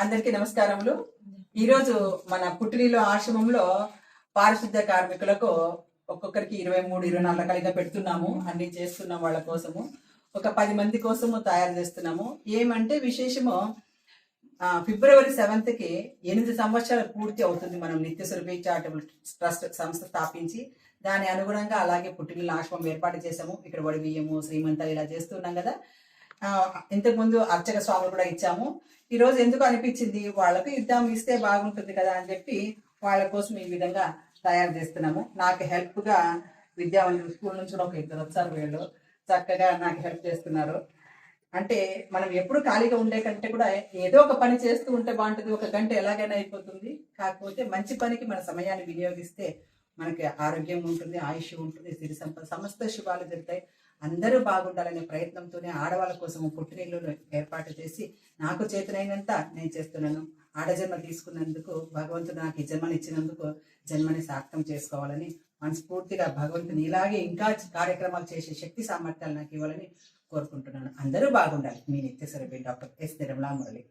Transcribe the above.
అందరికీ నమస్కారములు. ఈరోజు మన పుట్టినిల్లు ఆశ్రమంలో పారిశుద్ధ్య కార్మికులకు ఒక్కొక్కరికి 23-24 రకాలుగా పెడుతున్నాము. అన్ని చేస్తున్నాం వాళ్ళ కోసము. ఒక 10 మంది కోసము తయారు చేస్తున్నాము. ఏమంటే విశేషము ఫిబ్రవరి 7కి 8 సంవత్సరాలు పూర్తి అవుతుంది మనం నిత్యసురభి చారిటబుల్ ట్రస్ట్ సంస్థ స్థాపించి. దాని అనుగుణంగా అలాగే పుట్టినిల్లు ఆశ్రమం ఏర్పాటు చేసాము. ఇక్కడ వడి బియ్యము, శ్రీమంతాలు ఇలా చేస్తున్నాం కదా. ఇంతకుముందు అర్చక స్వాములు కూడా ఇచ్చాము. ఈరోజు ఎందుకు అనిపించింది వాళ్ళకు ఇస్తే బాగుంటుంది కదా అని చెప్పి వాళ్ళ కోసం ఈ విధంగా తయారు చేస్తున్నాము. నాకు హెల్ప్గా విద్యావంతులు స్కూల్ నుంచి ఒక 2 వచ్చారు. వీళ్ళు చక్కగా నాకు హెల్ప్ చేస్తున్నారు. అంటే మనం ఎప్పుడు ఖాళీగా ఉండే కంటే కూడా ఏదో ఒక పని చేస్తూ ఉంటే బాగుంటుంది. 1 గంట ఎలాగైనా అయిపోతుంది. కాకపోతే మంచి పనికి మన సమయాన్ని వినియోగిస్తే మనకి ఆరోగ్యం ఉంటుంది, ఆయుష్ ఉంటుంది, సిరి సంపద సమస్త శుభాలు జరుగుతాయి. అందరూ బాగుండాలనే ప్రయత్నంతోనే ఆడవాళ్ళ కోసం పుట్టినిల్లును ఏర్పాటు చేసి నాకు చేతనైనంత నేను చేస్తున్నాను. ఆడజన్మ తీసుకున్నందుకు భగవంతుడు నాకు ఈ జన్మనిచ్చినందుకు జన్మని సార్థకం చేసుకోవాలని మనస్ఫూర్తిగా భగవంతుని ఇలాగే ఇంకా కార్యక్రమాలు చేసే శక్తి సామర్థ్యాలు నాకు ఇవ్వాలని కోరుకుంటున్నాను. అందరూ బాగుండాలి. మీ నిత్యసురభి డాక్టర్ ఎస్ నిర్మలా మురళి.